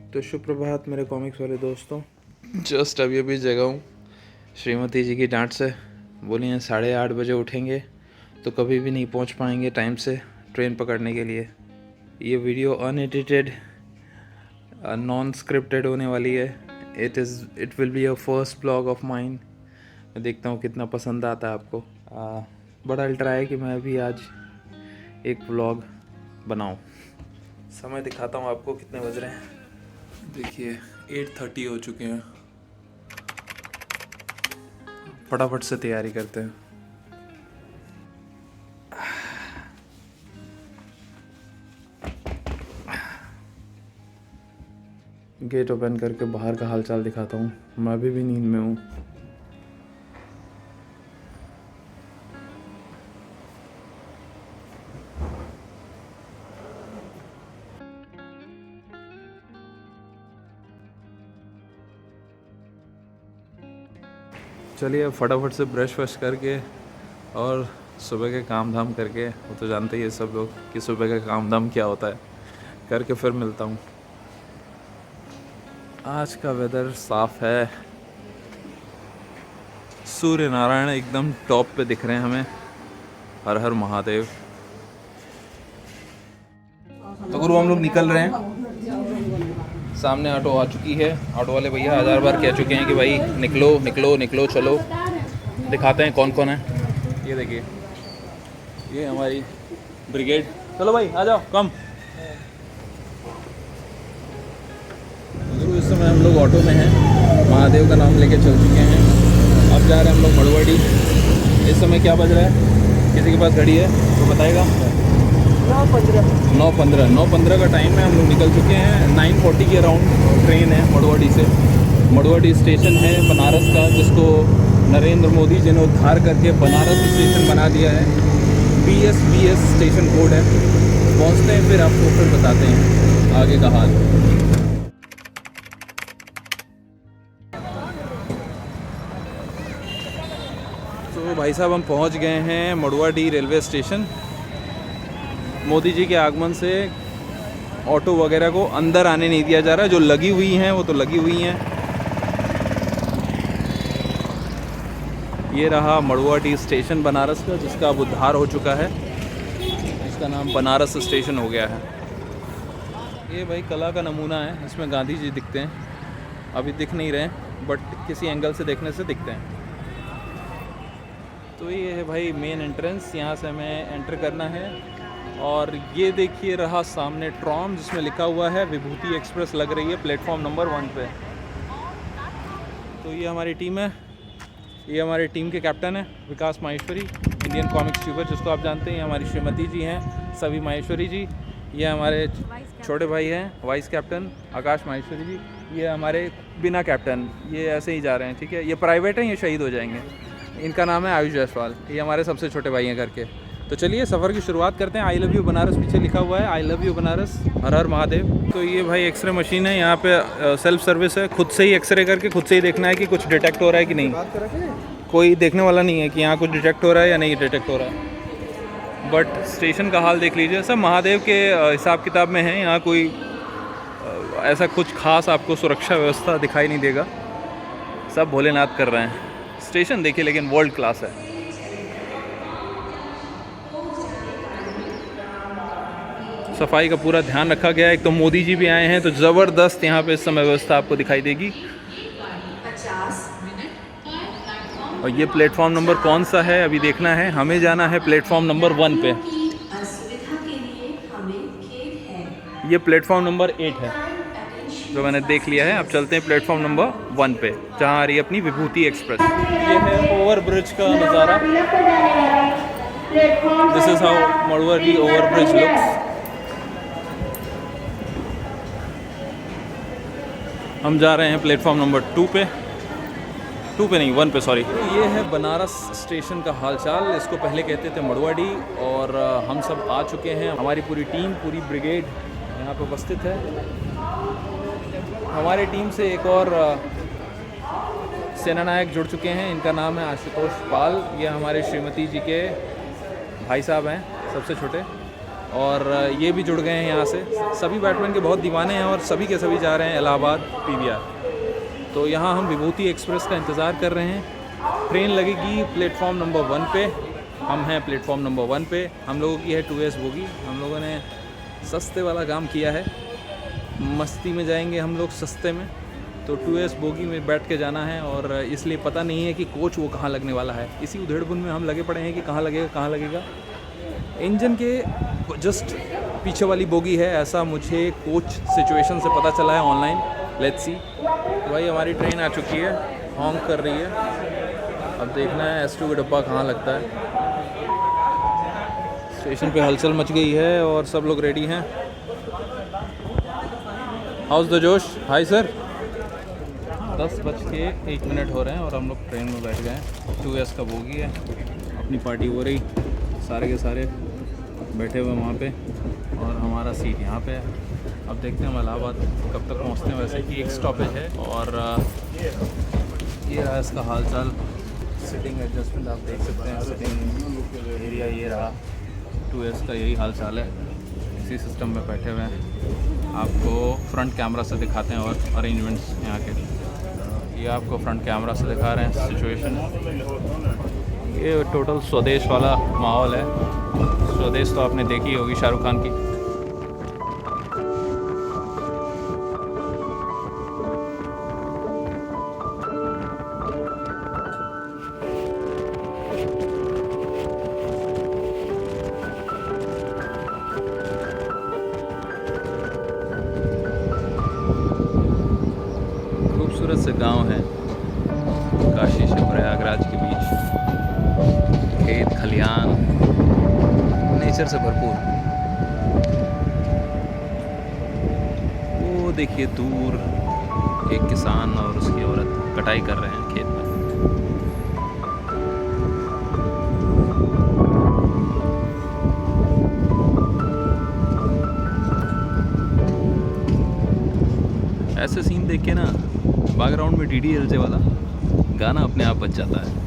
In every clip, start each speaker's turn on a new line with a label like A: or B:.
A: तो सुप्रभात मेरे कॉमिक्स वाले दोस्तों। जस्ट अभी जगा हूँ श्रीमती जी की डांट से। बोली हैं 8:30 बजे उठेंगे तो कभी भी नहीं पहुँच पाएंगे टाइम से ट्रेन पकड़ने के लिए। ये वीडियो अनएडिटेड नॉन स्क्रिप्टेड होने वाली है। It will be a first blog of mine. मैं देखता हूँ कितना पसंद आता है आपको। बड़ा अल्ट्रा है कि मैं भी आज एक व्लॉग बनाऊँ। समय दिखाता हूँ आपको कितने बज रहे हैं। देखिए 8:30 हो चुके हैं। फटाफट से तैयारी करते हैं। गेट ओपन करके बाहर का हालचाल दिखाता हूँ। मैं अभी भी नींद में हूँ। चलिए अब फटाफट से ब्रश वश करके और सुबह के काम धाम करके, वो तो जानते ही है सब लोग कि सुबह का काम धाम क्या होता है, करके फिर मिलता हूँ। आज का वेदर साफ है। सूर्य नारायण एकदम टॉप पे दिख रहे हैं हमें। हर हर महादेव। तो गुरु हम लोग निकल रहे हैं। सामने ऑटो आ चुकी है। ऑटो वाले भैया 1000 बार कह चुके हैं कि भाई निकलो निकलो निकलो चलो। दिखाते हैं कौन कौन है। ये देखिए, ये हमारी ब्रिगेड। चलो भाई आ जाओ कम। इस समय हम लोग ऑटो में हैं। महादेव का नाम लेके चल चुके हैं। अब जा रहे हैं हम लोग मड़ुआडी। इस समय क्या बज रहा है? किसी के पास घड़ी है तो बताएगा। 9:15 का टाइम है। हम लोग निकल चुके हैं। 9:40 के अराउंड ट्रेन है मड़ुआडी से। मड़ुआडी स्टेशन है बनारस का, जिसको नरेंद्र मोदी जी ने उद्धार करके बनारस स्टेशन बना दिया है। BS स्टेशन कोड है। पहुंचते हैं फिर आपको फिर बताते हैं आगे का हाल। तो भाई साहब हम पहुंच गए हैं मड़ुआडी रेलवे स्टेशन। मोदी जी के आगमन से ऑटो वगैरह को अंदर आने नहीं दिया जा रहा है। जो लगी हुई हैं वो तो लगी हुई हैं। ये रहा मड़ुआडी स्टेशन बनारस का, जिसका अब उद्धार हो चुका है। इसका नाम बनारस स्टेशन हो गया है। ये भाई कला का नमूना है। इसमें गांधी जी दिखते हैं। अभी दिख नहीं रहे हैं बट किसी एंगल से देखने से दिखते हैं। तो ये है भाई मेन एंट्रेंस। यहाँ से हमें एंटर करना है। और ये देखिए रहा सामने ट्रॉम, जिसमें लिखा हुआ है विभूति एक्सप्रेस लग रही है प्लेटफॉर्म नंबर 1 पे। तो ये हमारी टीम है। ये हमारी टीम के कैप्टन है विकास माहेश्वरी, इंडियन कॉमिक्स ट्यूबर जिसको आप जानते हैं। हमारी श्रीमती जी हैं सभी माहेश्वरी जी। ये हमारे छोटे भाई हैं वाइस कैप्टन आकाश माहेश्वरी जी। ये हमारे बिना कैप्टन, ये ऐसे ही जा रहे हैं। ठीक है, ये प्राइवेट हैं, ये शहीद हो जाएंगे। इनका नाम है आयुष जायसवाल। ये हमारे सबसे छोटे भाई हैं करके। तो चलिए सफ़र की शुरुआत करते हैं। आई लव यू बनारस पीछे लिखा हुआ है। आई लव यू बनारस, हर हर महादेव। तो ये भाई एक्सरे मशीन है। यहाँ पे सेल्फ सर्विस है। खुद से ही एक्सरे करके खुद से ही देखना है कि कुछ डिटेक्ट हो रहा है कि नहीं। कोई देखने वाला नहीं है कि यहाँ कुछ डिटेक्ट हो रहा है या नहीं डिटेक्ट हो रहा है। बट स्टेशन का हाल देख लीजिए। सब महादेव के हिसाब किताब में है। यहाँ कोई ऐसा कुछ खास आपको सुरक्षा व्यवस्था दिखाई नहीं देगा। सब भोलेनाथ कर रहे हैं। स्टेशन देखिए लेकिन वर्ल्ड क्लास है। सफाई का पूरा ध्यान रखा गया है। एक तो मोदी जी भी आए हैं तो ज़बरदस्त यहाँ पे इस समय व्यवस्था आपको दिखाई देगी। और ये प्लेटफॉर्म नंबर कौन सा है अभी देखना है। हमें जाना है प्लेटफॉर्म नंबर 1 पे। ये प्लेटफॉर्म नंबर 8 है जो मैंने देख लिया है। अब चलते हैं प्लेटफॉर्म नंबर 1 पे, जहाँ आ रही है अपनी विभूति एक्सप्रेस। ये है ओवर ब्रिज का नज़ारा। This is how Manduadih over bridge looks. हम जा रहे हैं प्लेटफॉर्म नंबर 2 पे। 2 पे नहीं, 1 पे सॉरी। ये है बनारस स्टेशन का हालचाल। इसको पहले कहते थे मड़ुआडी। और हम सब आ चुके हैं। हमारी पूरी टीम, पूरी ब्रिगेड यहाँ पे उपस्थित है। हमारी टीम से एक और सेना नायक जुड़ चुके हैं। इनका नाम है आशुतोष पाल। ये हमारे श्रीमती जी के भाई साहब हैं, सबसे छोटे। और ये भी जुड़ गए हैं यहाँ से। सभी बैटमैन के बहुत दीवाने हैं और सभी के सभी जा रहे हैं इलाहाबाद PVR। तो यहाँ हम विभूति एक्सप्रेस का इंतज़ार कर रहे हैं। ट्रेन लगेगी प्लेटफॉर्म नंबर 1 पे। हम हैं प्लेटफॉर्म नंबर 1 पे। हम लोगों की है 2S बोगी। हम लोगों ने सस्ते वाला काम किया है, मस्ती में जाएंगे हम लोग सस्ते में। तो 2S बोगी में बैठ के जाना है और इसलिए पता नहीं है कि कोच वो कहाँ लगने वाला है। इसी उधेड़बुन में हम लगे पड़े हैं कि कहाँ लगेगा। इंजन के जस्ट पीछे वाली बोगी है, ऐसा मुझे कोच सिचुएशन से पता चला है ऑनलाइन। Let's see. तो भाई हमारी ट्रेन आ चुकी है, हॉन्क कर रही है। अब देखना है S2 का डब्बा कहाँ लगता है। स्टेशन पे हलचल मच गई है और सब लोग रेडी हैं। हाउस द जोश। Hi sir. 10:01 हो रहे हैं और हम लोग ट्रेन में बैठ गए हैं। 2S का बोगी है, अपनी पार्टी हो रही, सारे के सारे बैठे हुए वहाँ पे और हमारा सीट यहाँ पे है। अब देखते हैं हम इलाहाबाद कब तक पहुँचते हैं। वैसे कि एक स्टॉपेज है और ये रहा इसका हाल चाल। सिटिंग एडजस्टमेंट आप देख सकते हैं। सिटिंग एरिया ये रहा। 2S का यही हाल चाल है। इसी सिस्टम में बैठे हुए हैं। आपको फ्रंट कैमरा से दिखाते हैं और अरेंजमेंट्स यहाँ के। ये आपको फ्रंट कैमरा से दिखा रहे हैं सिचुएशन। ये टोटल स्वदेश वाला माहौल है। स्वदेश तो आपने देखी होगी शाहरुख खान की। खूबसूरत से गांव है काशी से प्रयागराज के बीच। खेत खलियान, नेचर से भरपूर। वो देखिए दूर एक किसान और उसकी औरत कटाई कर रहे हैं खेत में। ऐसे सीन देख के ना बैकग्राउंड में DDLJ वाला गाना अपने आप बज जाता है।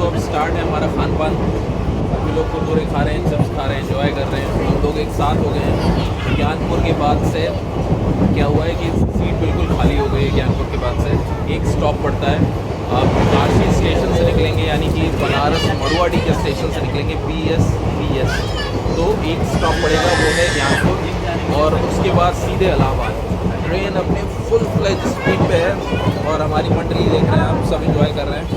A: अब स्टार्ट है हमारा खान पान। सभी लोग कुरकुरे खा रहे हैं, चिप्स खा रहे हैं, एंजॉय कर रहे हैं। हम लोग एक साथ हो गए हैं। ज्ञानपुर के बाद से क्या हुआ है कि सीट बिल्कुल खाली हो गई है। ज्ञानपुर के बाद से एक स्टॉप पड़ता है। आप काशी स्टेशन से निकलेंगे, यानी कि बनारस मड़ुआडी के स्टेशन से निकलेंगे BS, तो एक स्टॉप पड़ेगा, वो है ज्ञानपुर। और उसके बाद सीधे इलाहाबाद। ट्रेन अपने फुल फ्लेज स्पीड पे है और हमारी मंडली देख रहे हैं आप, सब इंजॉय कर रहे हैं,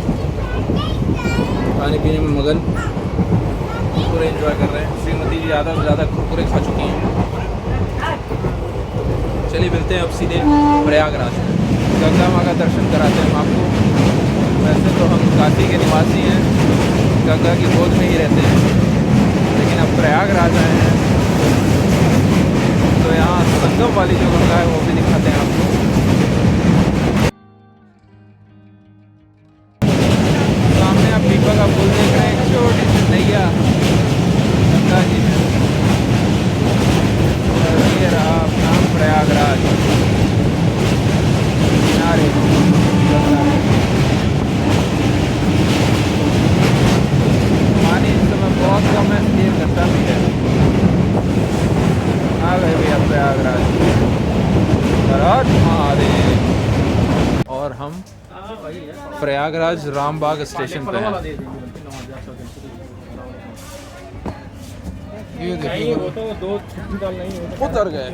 A: खाने पीने में मगन, पूरे एंजॉय कर रहे हैं। श्रीमती जी ज़्यादा से ज़्यादा कुरकुरे खा चुकी हैं। चलिए मिलते हैं अब सीधे प्रयागराज। गंगा माँ का दर्शन कराते हैं हम आपको। वैसे तो हम काशी के निवासी हैं, गंगा की गोद में ही रहते हैं, लेकिन अब प्रयागराज आए हैं तो यहाँ संगम वाली जो गंगा है वो भी दिखाते हैं आपको। सामने आप पीपल का पुल देख रहे हैं, एक छोटी सी नैया गंगा जी में। ये रहा अपना प्रयागराज किनारे गंगा। पानी इस समय बहुत कम है, इसलिए गंदा भी है। आ गए भैया प्रयागराज। हर हर महादेव। और हम प्रयागराज रामबाग स्टेशन पे हैं। ये देखिए उतर गए।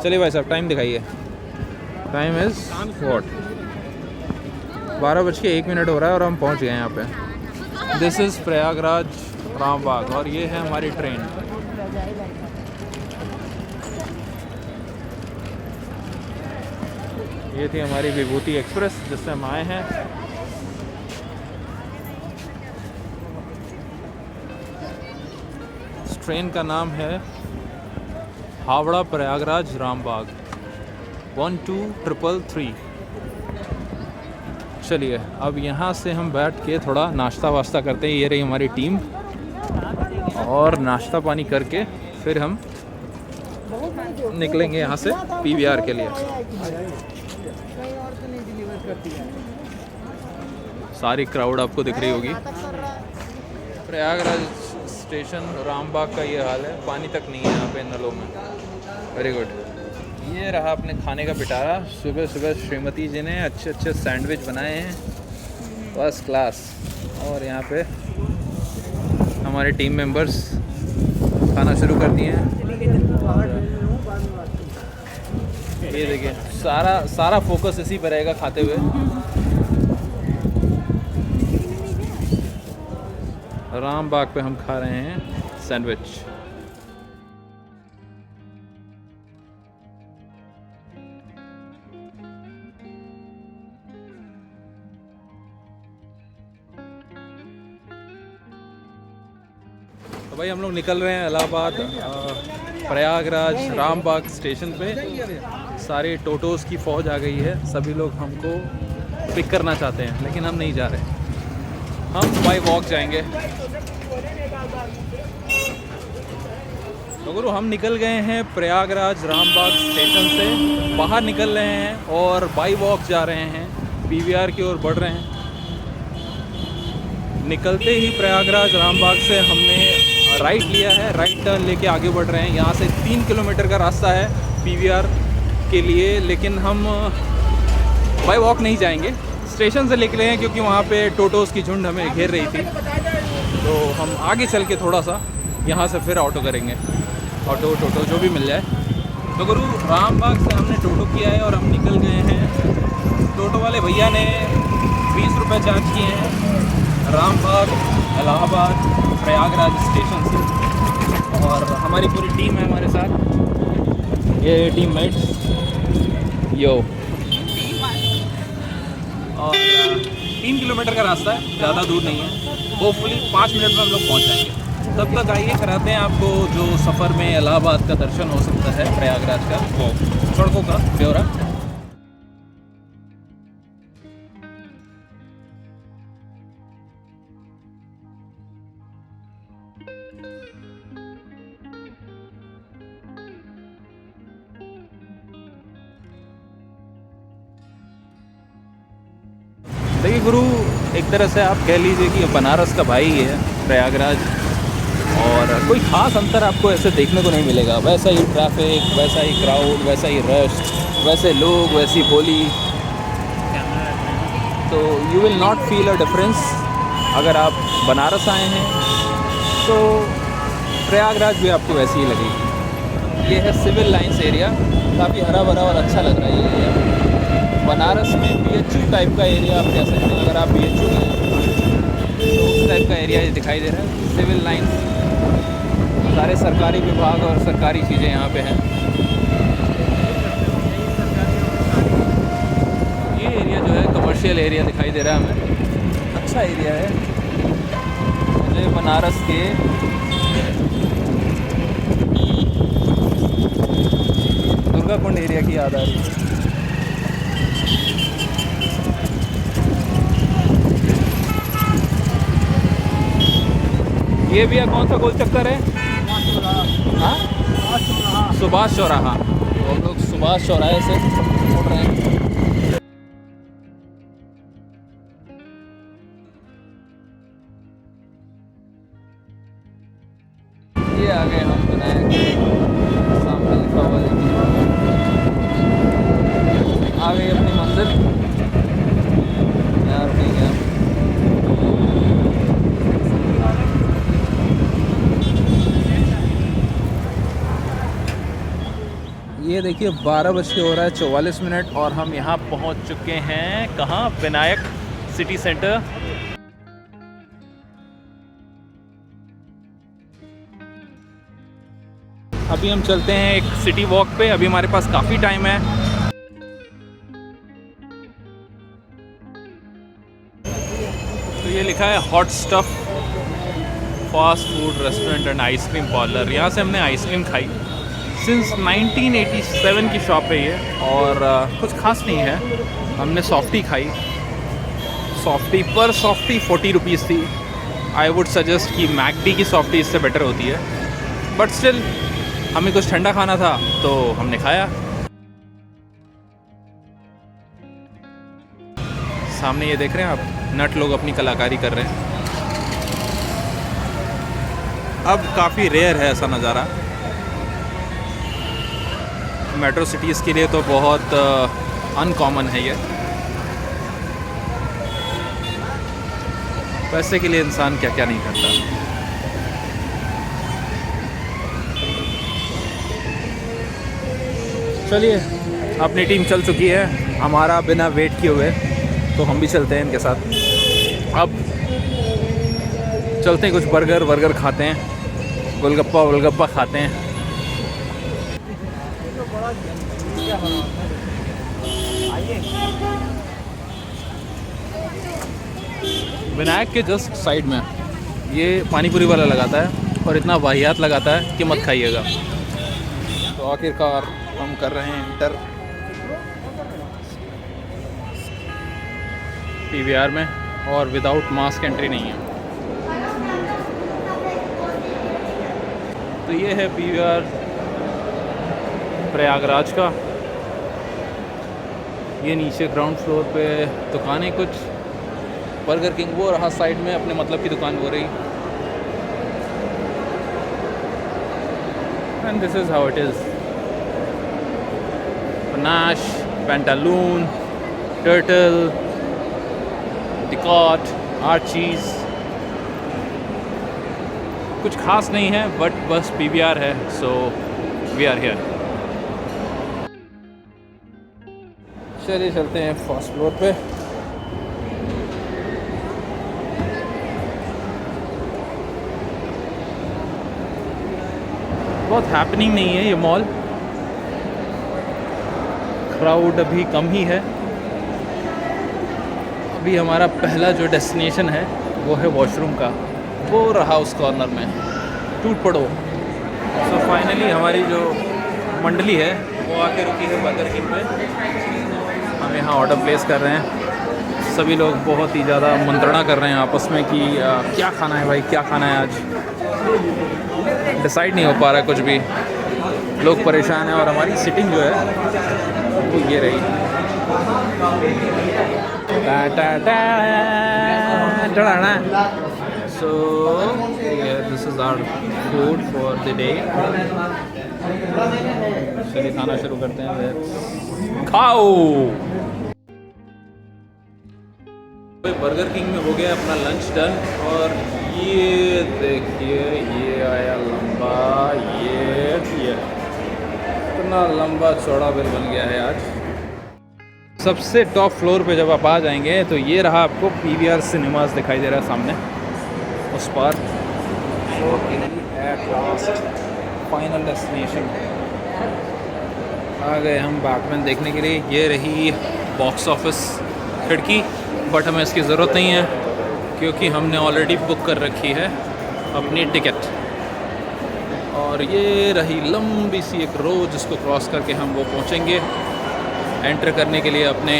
A: चलिए भाई साहब टाइम दिखाइए। टाइम इज व्हाट 12:01 हो रहा है और हम पहुंच गए यहाँ पे। दिस इज़ प्रयागराज रामबाग और ये है हमारी ट्रेन। ये थी हमारी विभूति एक्सप्रेस जिससे हम आए हैं। इस ट्रेन का नाम है हावड़ा प्रयागराज रामबाग 12333। चलिए अब यहाँ से हम बैठ के थोड़ा नाश्ता वाश्ता करते हैं। ये रही हमारी टीम, और नाश्ता पानी करके फिर हम निकलेंगे यहाँ से पीवीआर के लिए। सारी क्राउड आपको दिख रही होगी। प्रयागराज स्टेशन रामबाग का ये हाल है, पानी तक नहीं है यहाँ पे नलों में। Very good. ये रहा अपने खाने का पिटारा। सुबह सुबह श्रीमती जी ने अच्छे अच्छे सैंडविच बनाए हैं, फर्स्ट क्लास। और यहाँ पे हमारे टीम मेंबर्स खाना शुरू कर दिए हैं। ये देखिए सारा फोकस इसी पर रहेगा खाते हुए। रामबाग पे हम खा रहे हैं सैंडविच। तो भाई हम लोग निकल रहे हैं इलाहाबाद प्रयागराज रामबाग स्टेशन पे। सारे टोटोस की फ़ौज आ गई है, सभी लोग हमको पिक करना चाहते हैं, लेकिन हम नहीं जा रहे, हम बाय वॉक जाएंगे। तो गुरु हम निकल गए हैं प्रयागराज रामबाग स्टेशन से, बाहर निकल रहे हैं और बाय वॉक जा रहे हैं, पीवीआर की ओर बढ़ रहे हैं। निकलते ही प्रयागराज रामबाग से हमने राइट लिया है, राइट टर्न लेके आगे बढ़ रहे हैं। यहाँ से 3 किलोमीटर का रास्ता है पीवीआर के लिए, लेकिन हम बाय वॉक नहीं जाएंगे, स्टेशन से निकले हैं क्योंकि वहाँ पे टोटोस की झुंड हमें घेर रही थी। तो हम आगे चल के थोड़ा सा यहाँ से फिर ऑटो करेंगे, ऑटो टोटो जो भी मिल जाए। तो गुरु रामबाग से हमने टोटो किया है और हम निकल गए हैं। टोटो वाले भैया ने 20 रुपये चार्ज किए हैं रामबाग इलाहाबाद प्रयागराज स्टेशन से। और हमारी पूरी टीम है हमारे साथ, ये टीममेट्स यो। और 3 किलोमीटर का रास्ता है, ज़्यादा दूर नहीं है। होपफुली 5 मिनट में हम लोग पहुंच जाएंगे। तब तक आइए कराते हैं आपको जो सफ़र में इलाहाबाद का दर्शन हो सकता है प्रयागराज का, वो सड़कों का ब्यौरा। देखिए गुरु, एक तरह से आप कह लीजिए कि बनारस का भाई है प्रयागराज, और कोई ख़ास अंतर आपको ऐसे देखने को नहीं मिलेगा। वैसा ही ट्रैफिक, वैसा ही क्राउड, वैसा ही रश, वैसे लोग, वैसी बोली। तो you will not feel a difference. अगर आप बनारस आए हैं तो प्रयागराज भी आपको वैसी ही लगेगी। ये है सिविल लाइंस एरिया, काफ़ी हरा भरा और अच्छा लग रहा है ये एरिया। बनारस में BHU टाइप का एरिया आप कह सकते हैं। अगर आप BHU में तो उस टाइप का एरिया ये दिखाई दे रहा है। सिविल लाइन, सारे सरकारी विभाग और सरकारी चीज़ें यहाँ पे हैं। ये एरिया जो है कमर्शियल एरिया दिखाई दे रहा है हमें, अच्छा एरिया है। मुझे बनारस के दुर्गा कुंड एरिया की याद आ रही है। ये भैया कौन सा गोल चक्कर है? हाँ, सुभाष चौराहा। तो हम लोग सुभाष चौराहे से उड़ रहे हैं। ये आ गए हम विनायक, सामने लिखा हुआ देखिए, आ गई अपनी मंजिल। यार रुकेंगे हम। ये देखिए 12 बज के हो रहा है 44 मिनट और हम यहाँ पहुँच चुके हैं। कहाँ? Vinayak city centre. अभी हम चलते हैं एक सिटी वॉक पे, अभी हमारे पास काफ़ी टाइम है। तो ये लिखा है hot stuff fast food restaurant and ice cream parlour. यहाँ से हमने आइसक्रीम खाई, सिंस 1987 की शॉप है ये, और कुछ खास नहीं है। हमने सॉफ्टी खाई, सॉफ्टी पर सॉफ्टी 40 रुपीज़ थी। आई वुड सजेस्ट कि मैकडी की सॉफ्टी इससे बेटर होती है, बट स्टिल हमें कुछ ठंडा खाना था तो हमने खाया। सामने ये देख रहे हैं आप, नट लोग अपनी कलाकारी कर रहे हैं। अब काफ़ी रेयर है ऐसा नज़ारा। मेट्रो सिटीज़ के लिए तो बहुत अनकॉमन है ये। पैसे के लिए इंसान क्या क्या नहीं करता। चलिए, अपनी टीम चल चुकी है, हमारा बिना वेट किए हुए, तो हम भी चलते हैं इनके साथ। अब चलते हैं, कुछ बर्गर खाते हैं, गोलगप्पा खाते हैं। विनायक के जस्ट साइड में ये पानीपुरी वाला लगाता है, और इतना वाहियात लगाता है कि मत खाइएगा। तो आखिरकार हम कर रहे हैं इंटर पीवीआर में, और विदाउट मास्क एंट्री नहीं है। तो ये है पीवीआर प्रयागराज का। ये नीचे ग्राउंड फ्लोर पे दुकानें, कुछ बर्गर किंग वो रहा साइड में, अपने मतलब की दुकान हो रही। And this is how it is. Panache, Pantaloon, Turtle, Dcot, Archies, कुछ खास नहीं है, बट बस पीवीआर है, सो वी आर हियर। चलिए चलते हैं फर्स्ट फ्लोर पे। बहुत हैपनिंग नहीं है ये मॉल, क्राउड अभी कम ही है। अभी हमारा पहला जो डेस्टिनेशन है वो है वॉशरूम का, वो रहा उस कॉर्नर में, टूट पड़ो। सो फाइनली हमारी जो मंडली है वो आके रुकी है बर्गर किंग पे। हम यहाँ ऑर्डर प्लेस कर रहे हैं। सभी लोग बहुत ही ज़्यादा मंत्रणा कर रहे हैं आपस में कि क्या खाना है भाई, क्या खाना है आज। डिसाइड नहीं हो पा रहा है कुछ भी, लोग परेशान हैं। और हमारी सिटिंग जो है वो ये रही। So this is our food for the day. चलिए खाना शुरू करते हैं, खाओ। बर्गर किंग में हो गया अपना लंच डन, और ये देखिए ये आया लंबा, ये इतना लंबा चौड़ा बिल बन गया है आज। सबसे टॉप फ्लोर पे जब आप आ जाएंगे तो ये रहा आपको पीवीआर सिनेमास दिखाई दे रहा है सामने उस पर। एट लास्ट फाइनल डेस्टिनेशन आ गए हम बैटमैन देखने के लिए। ये रही बॉक्स ऑफिस खिड़की, बट हमें इसकी ज़रूरत नहीं है क्योंकि हमने ऑलरेडी बुक कर रखी है अपनी टिकट। और ये रही लंबी सी एक रो जिसको क्रॉस करके हम वो पहुँचेंगे एंटर करने के लिए अपने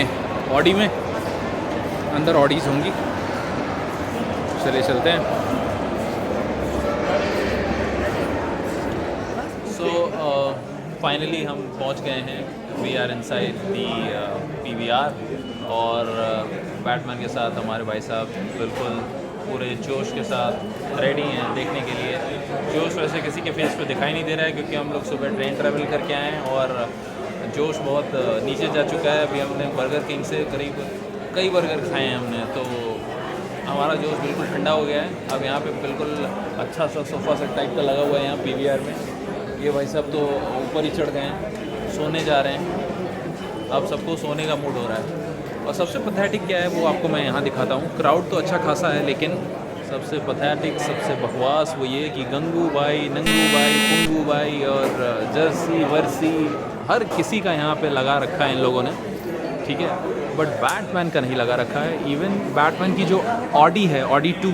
A: ऑडी में। अंदर ऑडीज़ होंगी, चलिए चलते हैं। फाइनली हम पहुंच गए हैं, we are inside the PVR, और बैटमैन के साथ हमारे भाई साहब बिल्कुल पूरे जोश के साथ रेडी हैं देखने के लिए। जोश वैसे किसी के फेस पे दिखाई नहीं दे रहा है क्योंकि हम लोग सुबह ट्रेन ट्रैवल करके आए हैं, और जोश बहुत नीचे जा चुका है। अभी हमने बर्गर किंग से करीब कई बर्गर खाए हैं हमने, तो हमारा जोश बिल्कुल ठंडा हो गया है। अब यहाँ पे बिल्कुल अच्छा सा सोफ़ा सेट टाइप का लगा हुआ है यहाँ पीवीआर में। ये भाई साहब तो ऊपर ही चढ़ गए हैं, सोने जा रहे हैं। अब सबको सोने का मूड हो रहा है। और सबसे पैथेटिक क्या है वो आपको मैं यहाँ दिखाता हूँ। क्राउड तो अच्छा खासा है, लेकिन सबसे पैथेटिक, सबसे बकवास वो ये कि गंगू भाई, नंगू भाई, पुंगू भाई और जर्सी वर्सी हर किसी का यहाँ पे लगा रखा है इन लोगों ने, ठीक है। बट बैटमैन का नहीं लगा रखा है। इवन बैटमैन की जो ऑडी है, ऑडी 2,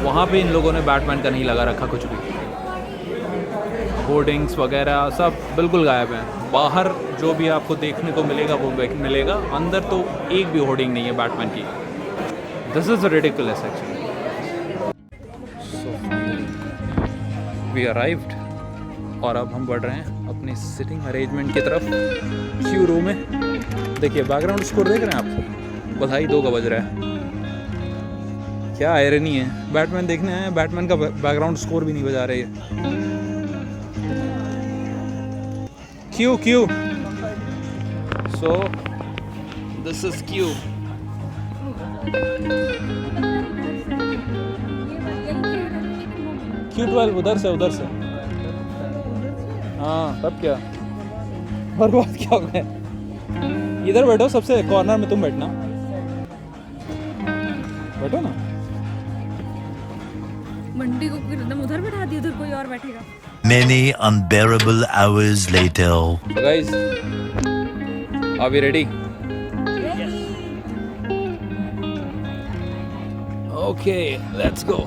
A: वहाँ पे इन लोगों ने बैटमैन का नहीं लगा रखा कुछ भी। होर्डिंग्स वगैरह सब बिल्कुल गायब हैं। बाहर जो भी आपको देखने को मिलेगा वो मिलेगा, अंदर तो एक भी होर्डिंग नहीं है बैटमैन की। This is ridiculous actually. We arrived और अब हम बढ़ रहे हैं अपनी सिटिंग अरेंजमेंट की तरफ। क्यू रूम में देखिए, बैकग्राउंड स्कोर देख रहे हैं आप, बधाई 2 का बज रहा है। क्या आयरनी है, बैटमैन देखने आए हैं, बैटमैन का बैकग्राउंड स्कोर भी नहीं बजा रही है। Q Q, so this is Q. Q12 उधर से हाँ, तब क्या और बात क्या हो गया। इधर बैठो, सबसे कॉर्नर में तुम बैठना, बैठो ना।
B: मंडी को एकदम उधर बैठा दिया, उधर कोई और बैठेगा।
C: Many unbearable hours later.
A: So guys, are we ready? Okay, let's go.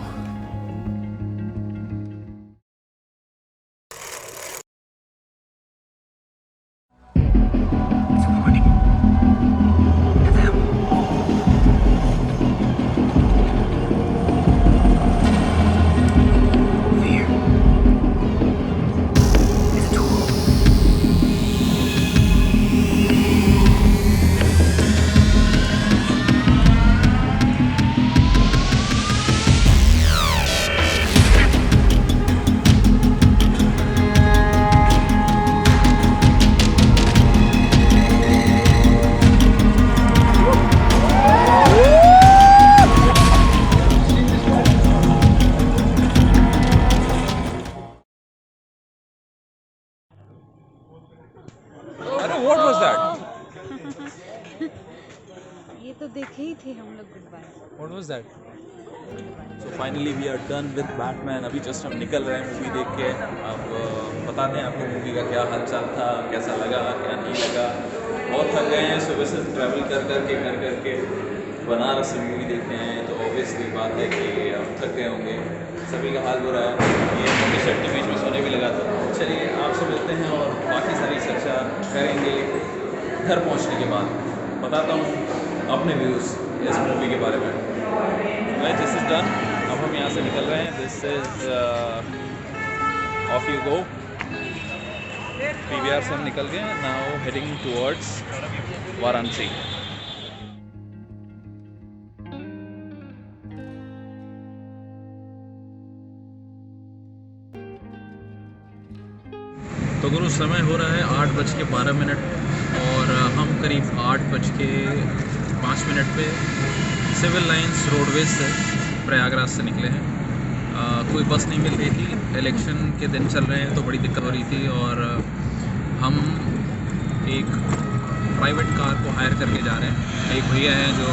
A: What was that?
B: ये तो देखे ही थे हम लोग goodbye.
A: What was that? So finally we are done with Batman. अभी जस्ट हम निकल रहे हैं मूवी देख के। अब बताते हैं आपको मूवी का क्या हालचाल था, कैसा लगा, क्या नहीं लगा। बहुत थक गए हैं सुबह से ट्रैवल कर के बनारस से मूवी देखते हैं, तो ऑब्वियसली बात है कि हम थक गए होंगे। सभी का हाल बुरा है, ये मोटी शर्ट के बीच में सोने भी लगा था। चलिए आपसे मिलते हैं और बाकी सारी चर्चा करेंगे घर पहुंचने के बाद। बताता हूँ अपने व्यूज़ इस मूवी के बारे में। दिस इज़ डन, अब हम यहाँ से निकल रहे हैं। This is of you go. PVR से हम निकल गए, नाउ हेडिंग टुवर्ड्स वाराणसी। तो गुरु समय हो रहा है 8:12 और हम करीब 8:05 पे सिविल लाइंस रोडवेज से प्रयागराज से निकले हैं। कोई बस नहीं मिल रही थी, इलेक्शन के दिन चल रहे हैं तो बड़ी दिक्कत हो रही थी, और हम एक प्राइवेट कार को हायर करके जा रहे हैं। एक भैया हैं जो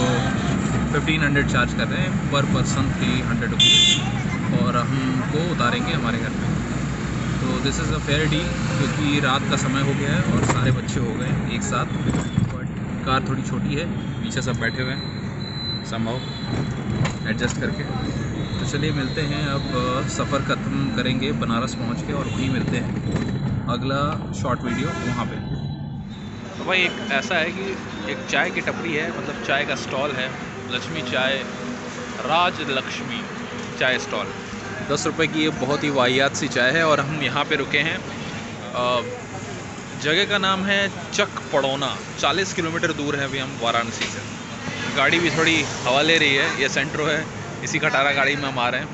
A: 1500 चार्ज कर रहे हैं पर पर्सन 300 रुपीज़, और हमको उतारेंगे हमारे घर में। तो this is a fair deal, क्योंकि रात का समय हो गया है और सारे बच्चे हो गए हैं एक साथ, बट कार थोड़ी छोटी है, पीछे सब बैठे हुए हैं संभव एडजस्ट करके। तो चलिए मिलते हैं, अब सफ़र ख़त्म करेंगे बनारस पहुंच के, और वहीं मिलते हैं अगला शॉर्ट वीडियो वहाँ पे। तो भाई एक ऐसा है कि एक चाय की टपरी है, मतलब चाय का स्टॉल है, लक्ष्मी चाय, राज लक्ष्मी चाय स्टॉल। 10 रुपये की ये बहुत ही वाहियात सी चाय है, और हम यहाँ पे रुके हैं। जगह का नाम है चक पड़ौना, 40 किलोमीटर दूर है अभी हम वाराणसी से। गाड़ी भी थोड़ी हवा ले रही है, ये सेंट्रो है, इसी खटारा गाड़ी में हम आ रहे हैं,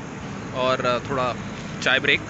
A: और थोड़ा चाय ब्रेक।